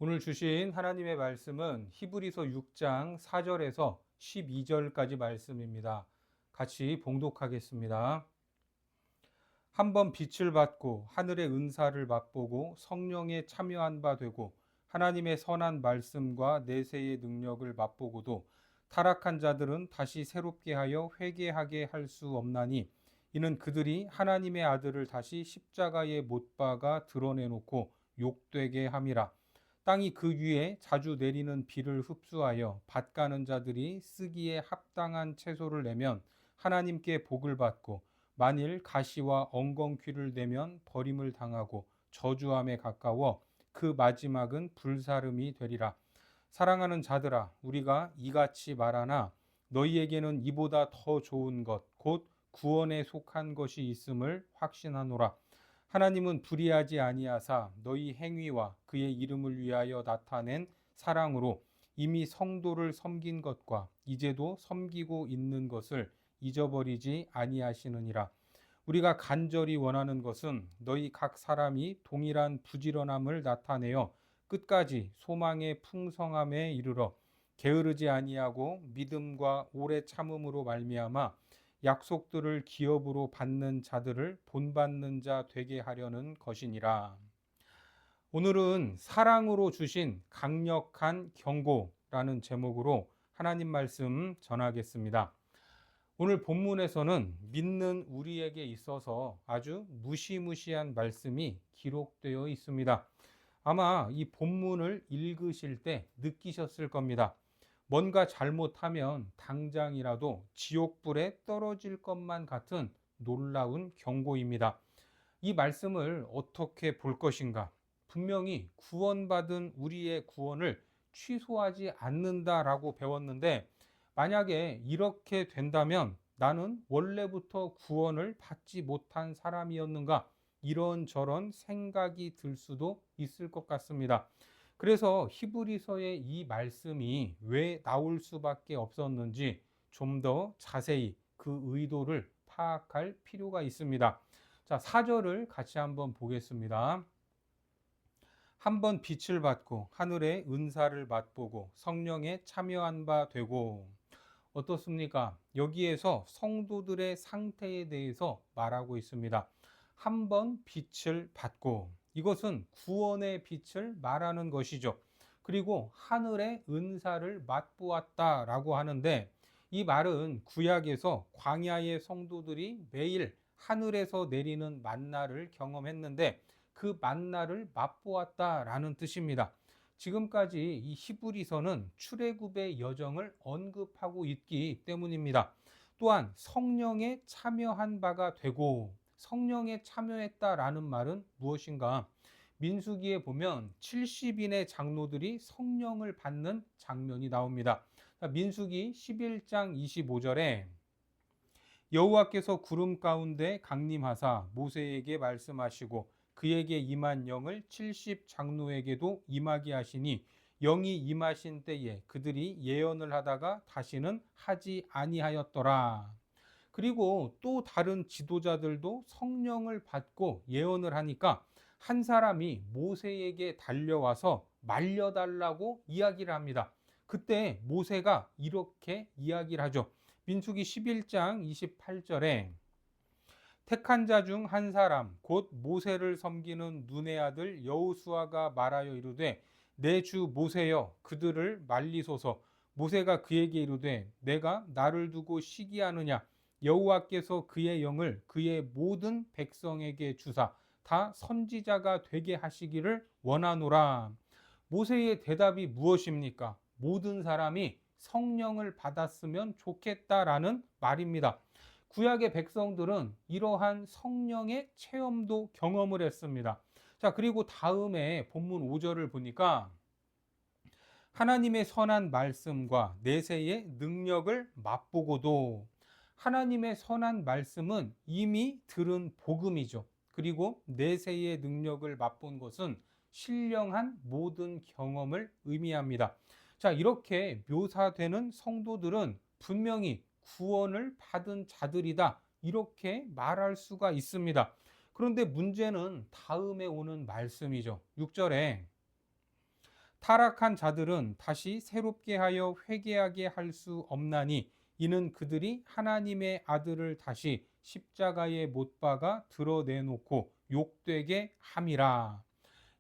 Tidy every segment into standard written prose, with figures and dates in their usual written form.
오늘 주신 하나님의 말씀은 히브리서 6장 4절에서 12절까지 말씀입니다. 같이 봉독하겠습니다. 한번 빛을 받고 하늘의 은사를 맛보고 성령에 참여한 바 되고 하나님의 선한 말씀과 내세의 능력을 맛보고도 타락한 자들은 다시 새롭게 하여 회개하게 할 수 없나니 이는 그들이 하나님의 아들을 다시 십자가에 못 박아 드러내놓고 욕되게 함이라. 땅이 그 위에 자주 내리는 비를 흡수하여 밭 가는 자들이 쓰기에 합당한 채소를 내면 하나님께 복을 받고 만일 가시와 엉겅퀴를 내면 버림을 당하고 저주함에 가까워 그 마지막은 불사름이 되리라. 사랑하는 자들아, 우리가 이같이 말하나 너희에게는 이보다 더 좋은 것, 곧 구원에 속한 것이 있음을 확신하노라. 하나님은 불의하지 아니하사 너희 행위와 그의 이름을 위하여 나타낸 사랑으로 이미 성도를 섬긴 것과 이제도 섬기고 있는 것을 잊어버리지 아니하시느니라. 우리가 간절히 원하는 것은 너희 각 사람이 동일한 부지런함을 나타내어 끝까지 소망의 풍성함에 이르러 게으르지 아니하고 믿음과 오래 참음으로 말미암아 약속들을 기업으로 받는 자들을 본받는 자 되게 하려는 것이니라. 오늘은 사랑으로 주신 강력한 경고라는 제목으로 하나님 말씀 전하겠습니다. 오늘 본문에서는 믿는 우리에게 있어서 아주 무시무시한 말씀이 기록되어 있습니다. 아마 이 본문을 읽으실 때 느끼셨을 겁니다. 뭔가 잘못하면 당장이라도 지옥불에 떨어질 것만 같은 놀라운 경고입니다. 이 말씀을 어떻게 볼 것인가? 분명히 구원받은 우리의 구원을 취소하지 않는다라고 배웠는데, 만약에 이렇게 된다면 나는 원래부터 구원을 받지 못한 사람이었는가? 이런저런 생각이 들 수도 있을 것 같습니다. 그래서 히브리서의 이 말씀이 왜 나올 수밖에 없었는지 좀 더 자세히 그 의도를 파악할 필요가 있습니다. 자, 4절을 같이 한번 보겠습니다. 한번 빛을 받고 하늘의 은사를 맛보고 성령에 참여한 바 되고. 어떻습니까? 여기에서 성도들의 상태에 대해서 말하고 있습니다. 한번 빛을 받고, 이것은 구원의 빛을 말하는 것이죠. 그리고 하늘의 은사를 맛보았다라고 하는데, 이 말은 구약에서 광야의 성도들이 매일 하늘에서 내리는 만나를 경험했는데 그 만나를 맛보았다라는 뜻입니다. 지금까지 이 히브리서는 출애굽의 여정을 언급하고 있기 때문입니다. 또한 성령에 참여한 바가 되고, 성령에 참여했다라는 말은 무엇인가? 민수기에 보면 70인의 장로들이 성령을 받는 장면이 나옵니다. 민수기 11장 25절에 여호와께서 구름 가운데 강림하사 모세에게 말씀하시고 그에게 임한 영을 70 장로에게도 임하게 하시니 영이 임하신 때에 그들이 예언을 하다가 다시는 하지 아니하였더라. 그리고 또 다른 지도자들도 성령을 받고 예언을 하니까 한 사람이 모세에게 달려와서 말려달라고 이야기를 합니다. 그때 모세가 이렇게 이야기를 하죠. 민수기 11장 28절에 택한 자 중 한 사람 곧 모세를 섬기는 눈의 아들 여호수아가 말하여 이르되 내 주 모세여 그들을 말리소서. 모세가 그에게 이르되 내가 나를 두고 시기하느냐? 여호와께서 그의 영을 그의 모든 백성에게 주사 다 선지자가 되게 하시기를 원하노라. 모세의 대답이 무엇입니까? 모든 사람이 성령을 받았으면 좋겠다라는 말입니다. 구약의 백성들은 이러한 성령의 체험도 경험을 했습니다. 자, 그리고 다음에 본문 5절을 보니까 하나님의 선한 말씀과 내세의 능력을 맛보고도, 하나님의 선한 말씀은 이미 들은 복음이죠. 그리고 내세의 능력을 맛본 것은 신령한 모든 경험을 의미합니다. 자, 이렇게 묘사되는 성도들은 분명히 구원을 받은 자들이다, 이렇게 말할 수가 있습니다. 그런데 문제는 다음에 오는 말씀이죠. 6절에 타락한 자들은 다시 새롭게 하여 회개하게 할 수 없나니 이는 그들이 하나님의 아들을 다시 십자가에 못 박아 드러내놓고 욕되게 함이라.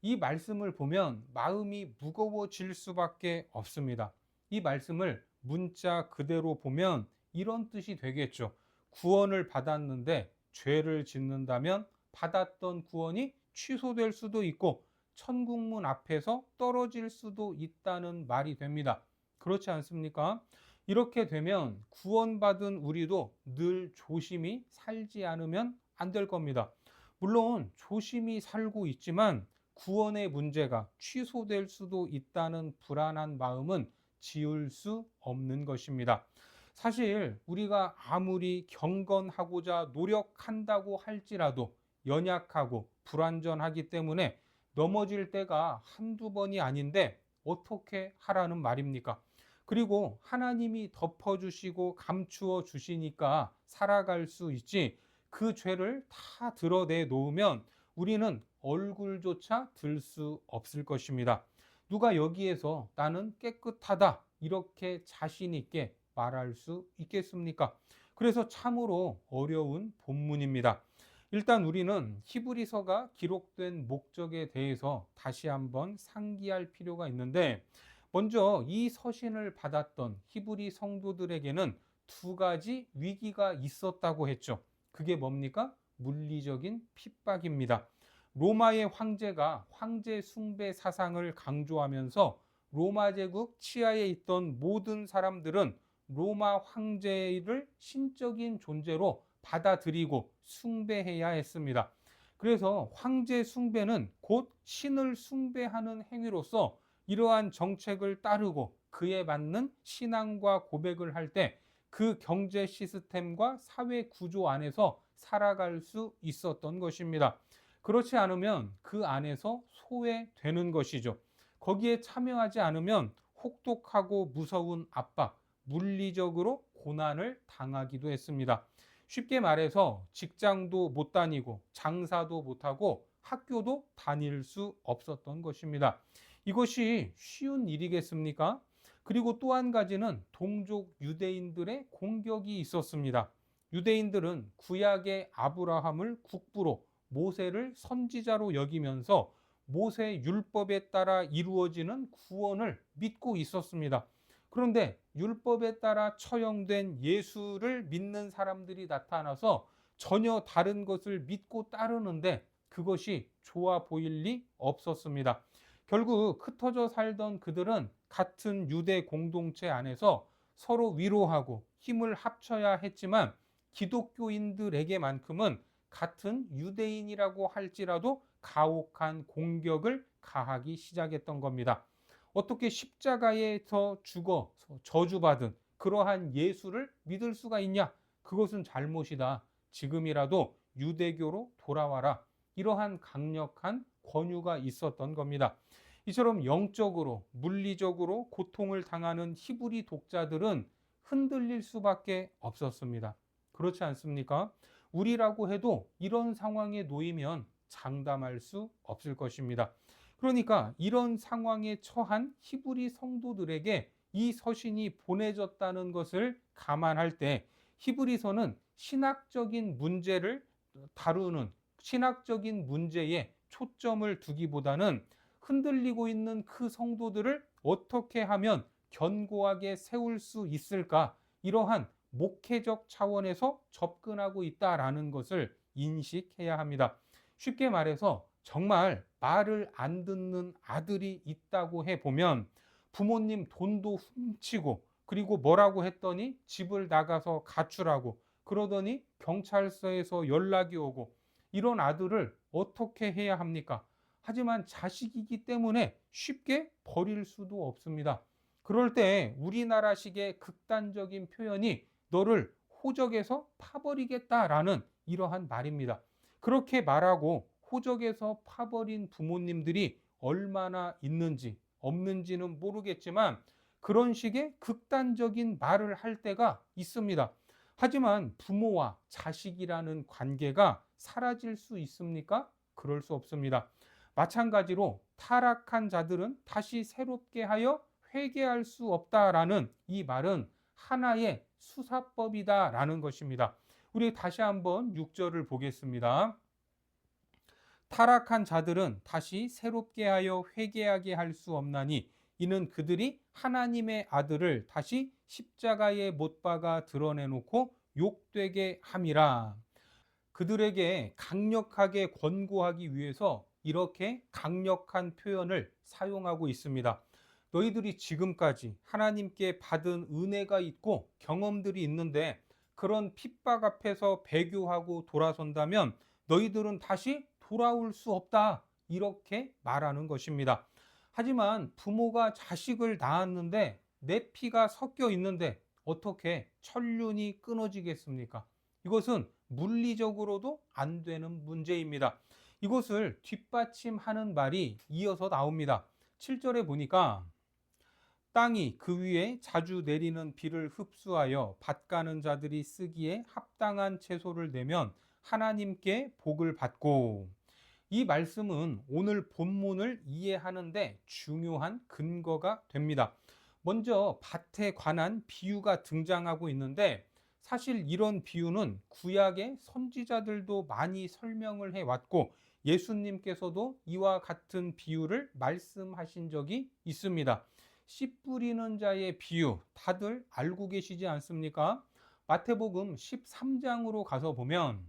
이 말씀을 보면 마음이 무거워질 수밖에 없습니다. 이 말씀을 문자 그대로 보면 이런 뜻이 되겠죠. 구원을 받았는데 죄를 짓는다면 받았던 구원이 취소될 수도 있고 천국문 앞에서 떨어질 수도 있다는 말이 됩니다. 그렇지 않습니까? 이렇게 되면 구원받은 우리도 늘 조심히 살지 않으면 안 될 겁니다. 물론 조심히 살고 있지만 구원의 문제가 취소될 수도 있다는 불안한 마음은 지울 수 없는 것입니다. 사실 우리가 아무리 경건하고자 노력한다고 할지라도 연약하고 불완전하기 때문에 넘어질 때가 한두 번이 아닌데 어떻게 하라는 말입니까? 그리고 하나님이 덮어주시고 감추어 주시니까 살아갈 수 있지, 그 죄를 다 드러내 놓으면 우리는 얼굴조차 들 수 없을 것입니다. 누가 여기에서 나는 깨끗하다 이렇게 자신 있게 말할 수 있겠습니까? 그래서 참으로 어려운 본문입니다. 일단 우리는 히브리서가 기록된 목적에 대해서 다시 한번 상기할 필요가 있는데, 먼저 이 서신을 받았던 히브리 성도들에게는 두 가지 위기가 있었다고 했죠. 그게 뭡니까? 물리적인 핍박입니다. 로마의 황제가 황제 숭배 사상을 강조하면서 로마 제국 치하에 있던 모든 사람들은 로마 황제를 신적인 존재로 받아들이고 숭배해야 했습니다. 그래서 황제 숭배는 곧 신을 숭배하는 행위로서 이러한 정책을 따르고 그에 맞는 신앙과 고백을 할 때 그 경제 시스템과 사회 구조 안에서 살아갈 수 있었던 것입니다. 그렇지 않으면 그 안에서 소외되는 것이죠. 거기에 참여하지 않으면 혹독하고 무서운 압박, 물리적으로 고난을 당하기도 했습니다. 쉽게 말해서 직장도 못 다니고 장사도 못하고 학교도 다닐 수 없었던 것입니다. 이것이 쉬운 일이겠습니까? 그리고 또 한 가지는 동족 유대인들의 공격이 있었습니다. 유대인들은 구약의 아브라함을 국부로 모세를 선지자로 여기면서 모세 율법에 따라 이루어지는 구원을 믿고 있었습니다. 그런데 율법에 따라 처형된 예수를 믿는 사람들이 나타나서 전혀 다른 것을 믿고 따르는데 그것이 좋아 보일 리 없었습니다. 결국 흩어져 살던 그들은 같은 유대 공동체 안에서 서로 위로하고 힘을 합쳐야 했지만 기독교인들에게만큼은 같은 유대인이라고 할지라도 가혹한 공격을 가하기 시작했던 겁니다. 어떻게 십자가에서 죽어 저주받은 그러한 예수를 믿을 수가 있냐? 그것은 잘못이다. 지금이라도 유대교로 돌아와라. 이러한 강력한 권유가 있었던 겁니다. 이처럼 영적으로 물리적으로 고통을 당하는 히브리 독자들은 흔들릴 수밖에 없었습니다. 그렇지 않습니까? 우리라고 해도 이런 상황에 놓이면 장담할 수 없을 것입니다. 그러니까 이런 상황에 처한 히브리 성도들에게 이 서신이 보내졌다는 것을 감안할 때 히브리서는 신학적인 문제를 다루는 신학적인 문제에 초점을 두기보다는 흔들리고 있는 그 성도들을 어떻게 하면 견고하게 세울 수 있을까, 이러한 목회적 차원에서 접근하고 있다라는 것을 인식해야 합니다. 쉽게 말해서 정말 말을 안 듣는 아들이 있다고 해보면 부모님 돈도 훔치고 그리고 뭐라고 했더니 집을 나가서 가출하고 그러더니 경찰서에서 연락이 오고 이런 아들을 어떻게 해야 합니까? 하지만 자식이기 때문에 쉽게 버릴 수도 없습니다. 그럴 때 우리나라식의 극단적인 표현이 너를 호적에서 파버리겠다라는 이러한 말입니다. 그렇게 말하고 호적에서 파버린 부모님들이 얼마나 있는지 없는지는 모르겠지만 그런 식의 극단적인 말을 할 때가 있습니다. 하지만 부모와 자식이라는 관계가 사라질 수 있습니까? 그럴 수 없습니다. 마찬가지로 타락한 자들은 다시 새롭게 하여 회개할 수 없다라는 이 말은 하나의 수사법이다라는 것입니다. 우리 다시 한번 6절을 보겠습니다. 타락한 자들은 다시 새롭게 하여 회개하게 할 수 없나니 이는 그들이 하나님의 아들을 다시 십자가에 못 박아 드러내놓고 욕되게 함이라. 그들에게 강력하게 권고하기 위해서 이렇게 강력한 표현을 사용하고 있습니다. 너희들이 지금까지 하나님께 받은 은혜가 있고 경험들이 있는데 그런 핍박 앞에서 배교하고 돌아선다면 너희들은 다시 돌아올 수 없다. 이렇게 말하는 것입니다. 하지만 부모가 자식을 낳았는데 내 피가 섞여 있는데 어떻게 천륜이 끊어지겠습니까? 이것은 물리적으로도 안 되는 문제입니다. 이것을 뒷받침하는 말이 이어서 나옵니다. 7절에 보니까 땅이 그 위에 자주 내리는 비를 흡수하여 밭 가는 자들이 쓰기에 합당한 채소를 내면 하나님께 복을 받고, 이 말씀은 오늘 본문을 이해하는데 중요한 근거가 됩니다. 먼저 밭에 관한 비유가 등장하고 있는데 사실 이런 비유는 구약의 선지자들도 많이 설명을 해왔고 예수님께서도 이와 같은 비유를 말씀하신 적이 있습니다. 씨 뿌리는 자의 비유 다들 알고 계시지 않습니까? 마태복음 13장으로 가서 보면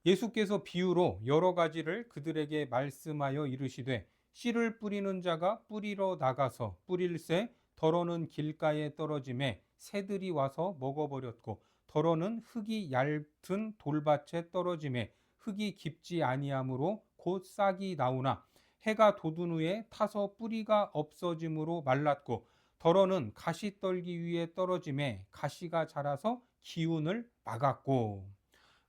예수께서 비유로 여러 가지를 그들에게 말씀하여 이르시되 씨를 뿌리는 자가 뿌리러 나가서 뿌릴새 더러는 길가에 떨어짐에 새들이 와서 먹어버렸고 더러는 흙이 얇은 돌밭에 떨어짐에 흙이 깊지 아니하므로 곧 싹이 나오나 해가 돋은 후에 타서 뿌리가 없어짐으로 말랐고 더러는 가시떨기 위에 떨어짐에 가시가 자라서 기운을 막았고.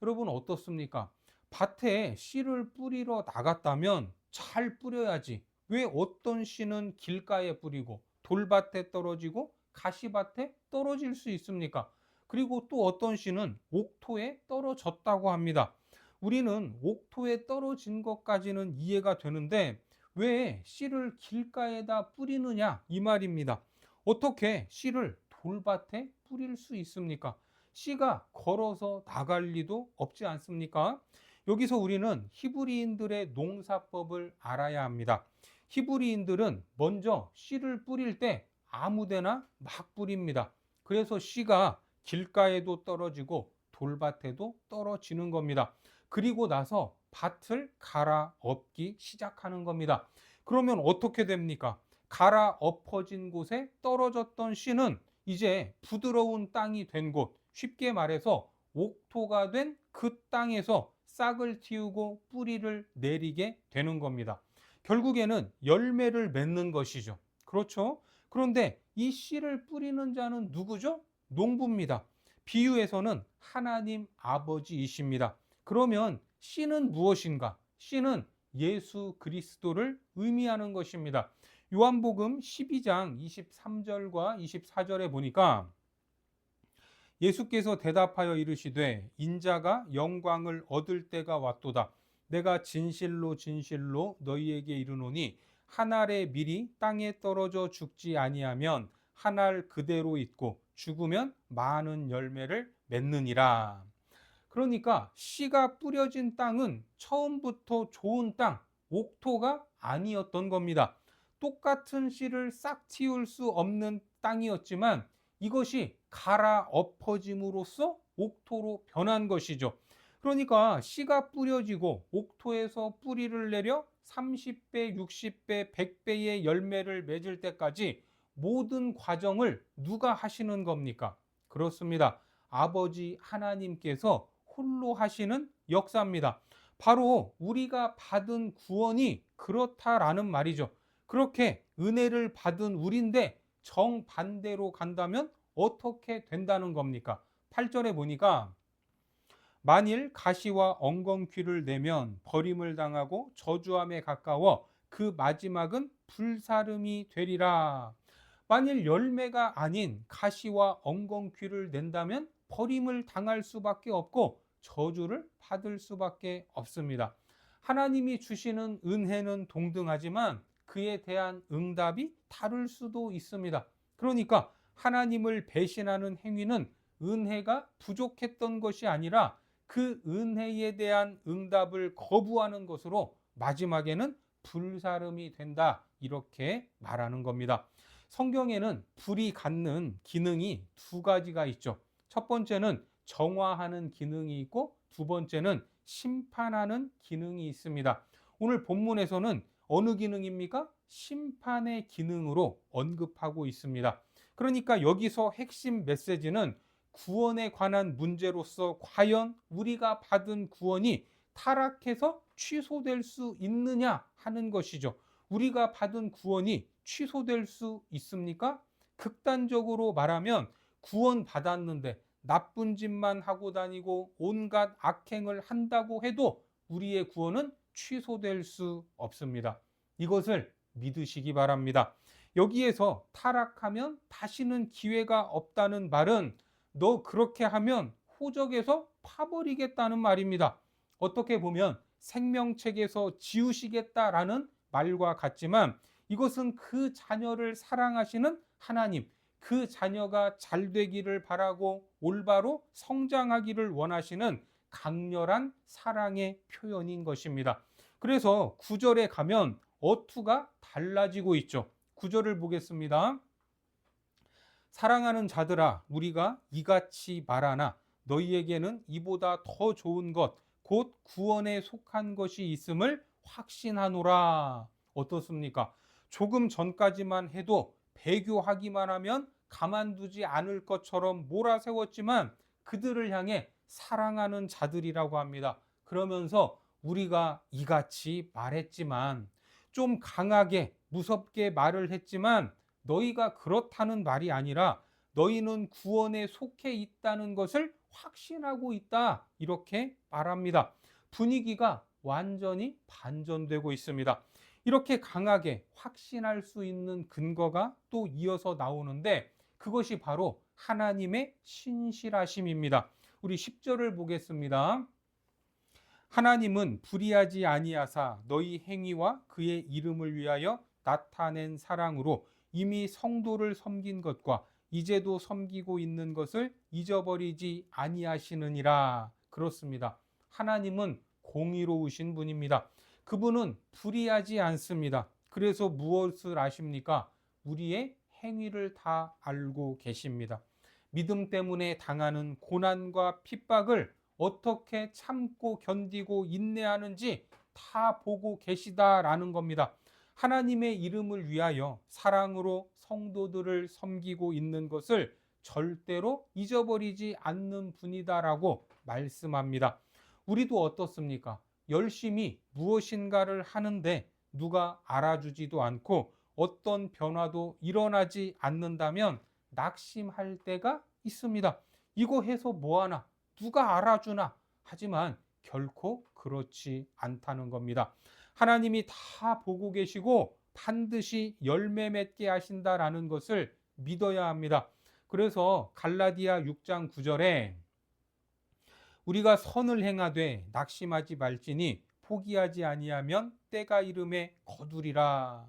여러분 어떻습니까? 밭에 씨를 뿌리러 나갔다면 잘 뿌려야지. 왜 어떤 씨는 길가에 뿌리고 돌밭에 떨어지고 가시밭에 떨어질 수 있습니까? 그리고 또 어떤 씨는 옥토에 떨어졌다고 합니다. 우리는 옥토에 떨어진 것까지는 이해가 되는데 왜 씨를 길가에다 뿌리느냐 이 말입니다. 어떻게 씨를 돌밭에 뿌릴 수 있습니까? 씨가 걸어서 나갈 리도 없지 않습니까? 여기서 우리는 히브리인들의 농사법을 알아야 합니다. 히브리인들은 먼저 씨를 뿌릴 때 아무데나 막 뿌립니다. 그래서 씨가 길가에도 떨어지고 돌밭에도 떨어지는 겁니다. 그리고 나서 밭을 갈아엎기 시작하는 겁니다. 그러면 어떻게 됩니까? 갈아엎어진 곳에 떨어졌던 씨는 이제 부드러운 땅이 된 곳, 쉽게 말해서 옥토가 된 그 땅에서 싹을 틔우고 뿌리를 내리게 되는 겁니다. 결국에는 열매를 맺는 것이죠. 그렇죠? 그런데 이 씨를 뿌리는 자는 누구죠? 농부입니다. 비유에서는 하나님 아버지이십니다. 그러면 씨는 무엇인가? 씨는 예수 그리스도를 의미하는 것입니다. 요한복음 12장 23절과 24절에 보니까 예수께서 대답하여 이르시되 인자가 영광을 얻을 때가 왔도다. 내가 진실로 진실로 너희에게 이르노니 한 알의 밀이 땅에 떨어져 죽지 아니하면 한 알 그대로 있고 죽으면 많은 열매를 맺느니라. 그러니까 씨가 뿌려진 땅은 처음부터 좋은 땅, 옥토가 아니었던 겁니다. 똑같은 씨를 싹 틔울 수 없는 땅이었지만 이것이 갈아엎어짐으로써 옥토로 변한 것이죠. 그러니까 씨가 뿌려지고 옥토에서 뿌리를 내려 30배, 60배, 100배의 열매를 맺을 때까지 모든 과정을 누가 하시는 겁니까? 그렇습니다. 아버지 하나님께서 홀로 하시는 역사입니다. 바로 우리가 받은 구원이 그렇다라는 말이죠. 그렇게 은혜를 받은 우리인데 정반대로 간다면 어떻게 된다는 겁니까? 8절에 보니까 만일 가시와 엉겅퀴를 내면 버림을 당하고 저주함에 가까워 그 마지막은 불사름이 되리라. 만일 열매가 아닌 가시와 엉겅퀴를 낸다면 버림을 당할 수밖에 없고 저주를 받을 수밖에 없습니다. 하나님이 주시는 은혜는 동등하지만 그에 대한 응답이 다를 수도 있습니다. 그러니까 하나님을 배신하는 행위는 은혜가 부족했던 것이 아니라 그 은혜에 대한 응답을 거부하는 것으로 마지막에는 불사름이 된다, 이렇게 말하는 겁니다. 성경에는 불이 갖는 기능이 두 가지가 있죠. 첫 번째는 정화하는 기능이 있고 두 번째는 심판하는 기능이 있습니다. 오늘 본문에서는 어느 기능입니까? 심판의 기능으로 언급하고 있습니다. 그러니까 여기서 핵심 메시지는 구원에 관한 문제로서 과연 우리가 받은 구원이 타락해서 취소될 수 있느냐 하는 것이죠. 우리가 받은 구원이 취소될 수 있습니까? 극단적으로 말하면 구원 받았는데 나쁜 짓만 하고 다니고 온갖 악행을 한다고 해도 우리의 구원은 취소될 수 없습니다. 이것을 믿으시기 바랍니다. 여기에서 타락하면 다시는 기회가 없다는 말은 너 그렇게 하면 호적에서 파버리겠다는 말입니다. 어떻게 보면 생명책에서 지우시겠다라는 말과 같지만 이것은 그 자녀를 사랑하시는 하나님, 그 자녀가 잘 되기를 바라고 올바로 성장하기를 원하시는 강렬한 사랑의 표현인 것입니다. 그래서 9절에 가면 어투가 달라지고 있죠. 9절을 보겠습니다. 사랑하는 자들아, 우리가 이같이 말하나 너희에게는 이보다 더 좋은 것, 곧 구원에 속한 것이 있음을 확신하노라. 어떻습니까? 조금 전까지만 해도 배교하기만 하면 가만두지 않을 것처럼 몰아세웠지만 그들을 향해 사랑하는 자들이라고 합니다. 그러면서 우리가 이같이 말했지만, 좀 강하게 무섭게 말을 했지만 너희가 그렇다는 말이 아니라 너희는 구원에 속해 있다는 것을 확신하고 있다, 이렇게 말합니다. 분위기가 완전히 반전되고 있습니다. 이렇게 강하게 확신할 수 있는 근거가 또 이어서 나오는데 그것이 바로 하나님의 신실하심입니다. 우리 10절을 보겠습니다. 하나님은 불의하지 아니하사 너희 행위와 그의 이름을 위하여 나타낸 사랑으로 이미 성도를 섬긴 것과 이제도 섬기고 있는 것을 잊어버리지 아니하시느니라. 그렇습니다. 하나님은 공의로우신 분입니다. 그분은 불의하지 않습니다. 그래서 무엇을 아십니까? 우리의 행위를 다 알고 계십니다. 믿음 때문에 당하는 고난과 핍박을 어떻게 참고 견디고 인내하는지 다 보고 계시다라는 겁니다. 하나님의 이름을 위하여 사랑으로 성도들을 섬기고 있는 것을 절대로 잊어버리지 않는 분이다라고 말씀합니다. 우리도 어떻습니까? 열심히 무엇인가를 하는데 누가 알아주지도 않고 어떤 변화도 일어나지 않는다면 낙심할 때가 있습니다. 이거 해서 뭐하나? 누가 알아주나? 하지만 결코 그렇지 않다는 겁니다. 하나님이 다 보고 계시고 반드시 열매 맺게 하신다라는 것을 믿어야 합니다. 그래서 갈라디아 6장 9절에 우리가 선을 행하되 낙심하지 말지니 포기하지 아니하면 때가 이름에 거두리라.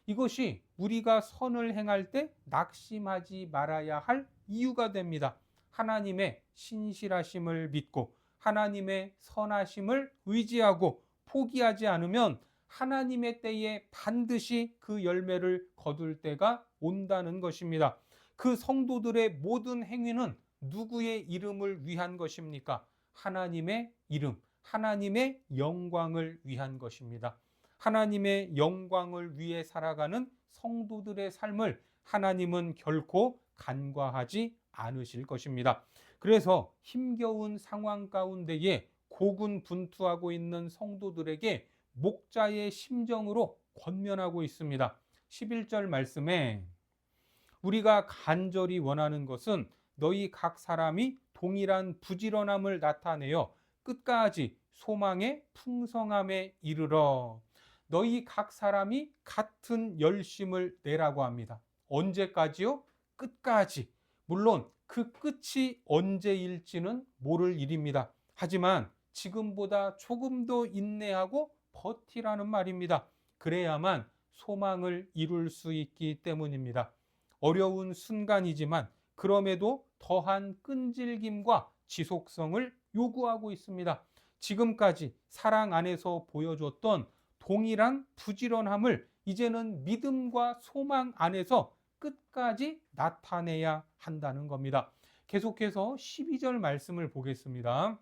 이것이 우리가 선을 행할 때 낙심하지 말아야 할 이유가 됩니다. 하나님의 신실하심을 믿고 하나님의 선하심을 의지하고 포기하지 않으면 하나님의 때에 반드시 그 열매를 거둘 때가 온다는 것입니다. 그 성도들의 모든 행위는 누구의 이름을 위한 것입니까? 하나님의 이름, 하나님의 영광을 위한 것입니다. 하나님의 영광을 위해 살아가는 성도들의 삶을 하나님은 결코 간과하지 않으실 것입니다. 그래서 힘겨운 상황 가운데에 고군분투하고 있는 성도들에게 목자의 심정으로 권면하고 있습니다. 11절 말씀에 우리가 간절히 원하는 것은 너희 각 사람이 동일한 부지런함을 나타내어 끝까지 소망의 풍성함에 이르러. 너희 각 사람이 같은 열심을 내라고 합니다. 언제까지요? 끝까지. 물론 그 끝이 언제일지는 모를 일입니다. 하지만 지금보다 조금 더 인내하고 버티라는 말입니다. 그래야만 소망을 이룰 수 있기 때문입니다. 어려운 순간이지만 그럼에도 더한 끈질김과 지속성을 요구하고 있습니다. 지금까지 사랑 안에서 보여줬던 동일한 부지런함을 이제는 믿음과 소망 안에서 끝까지 나타내야 한다는 겁니다. 계속해서 12절 말씀을 보겠습니다.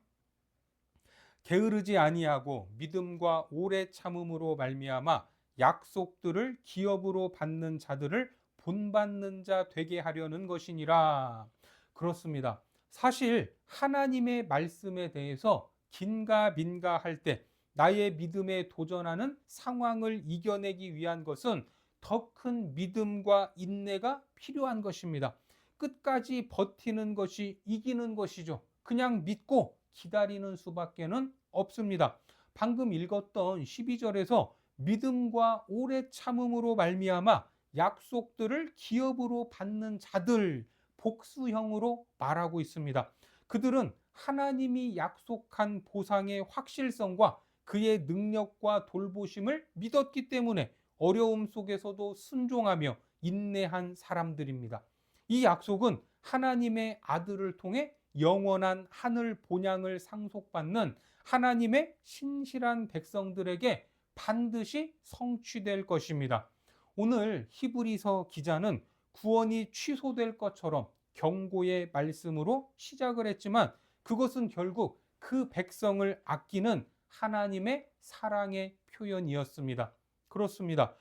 게으르지 아니하고 믿음과 오래 참음으로 말미암아 약속들을 기업으로 받는 자들을 본받는 자 되게 하려는 것이니라. 그렇습니다. 사실 하나님의 말씀에 대해서 긴가 민가 할 때 나의 믿음에 도전하는 상황을 이겨내기 위한 것은 더 큰 믿음과 인내가 필요한 것입니다. 끝까지 버티는 것이 이기는 것이죠. 그냥 믿고 기다리는 수밖에는 없습니다. 방금 읽었던 12절에서 믿음과 오래 참음으로 말미암아 약속들을 기업으로 받는 자들, 복수형으로 말하고 있습니다. 그들은 하나님이 약속한 보상의 확실성과 그의 능력과 돌보심을 믿었기 때문에 어려움 속에서도 순종하며 인내한 사람들입니다. 이 약속은 하나님의 아들을 통해 영원한 하늘 본향을 상속받는 하나님의 신실한 백성들에게 반드시 성취될 것입니다. 오늘 히브리서 기자는 구원이 취소될 것처럼 경고의 말씀으로 시작을 했지만 그것은 결국 그 백성을 아끼는 하나님의 사랑의 표현이었습니다. 그렇습니다.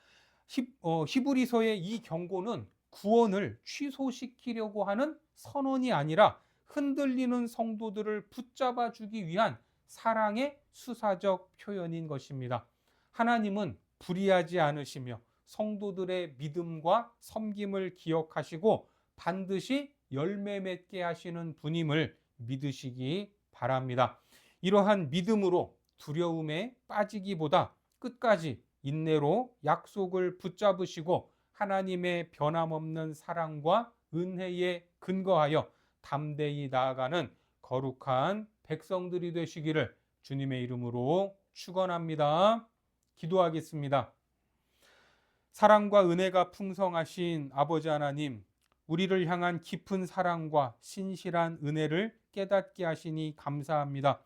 히브리서의 이 경고는 구원을 취소시키려고 하는 선언이 아니라 흔들리는 성도들을 붙잡아 주기 위한 사랑의 수사적 표현인 것입니다. 하나님은 불의하지 않으시며 성도들의 믿음과 섬김을 기억하시고 반드시 열매 맺게 하시는 분임을 믿으시기 바랍니다. 이러한 믿음으로 두려움에 빠지기보다 끝까지 인내로 약속을 붙잡으시고 하나님의 변함없는 사랑과 은혜에 근거하여 담대히 나아가는 거룩한 백성들이 되시기를 주님의 이름으로 축원합니다. 기도하겠습니다. 사랑과 은혜가 풍성하신 아버지 하나님, 우리를 향한 깊은 사랑과 신실한 은혜를 깨닫게 하시니 감사합니다.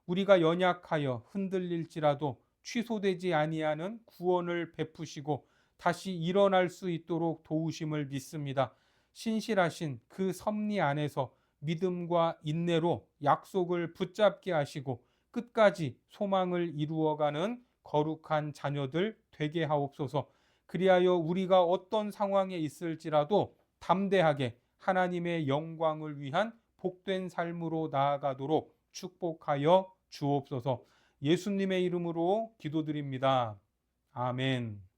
우리가 연약하여 흔들릴지라도 취소되지 아니하는 구원을 베푸시고 다시 일어날 수 있도록 도우심을 믿습니다. 신실하신 그 섭리 안에서 믿음과 인내로 약속을 붙잡게 하시고 끝까지 소망을 이루어가는 거룩한 자녀들 되게 하옵소서. 그리하여 우리가 어떤 상황에 있을지라도 담대하게 하나님의 영광을 위한 복된 삶으로 나아가도록 축복하여 주옵소서. 예수님의 이름으로 기도드립니다. 아멘.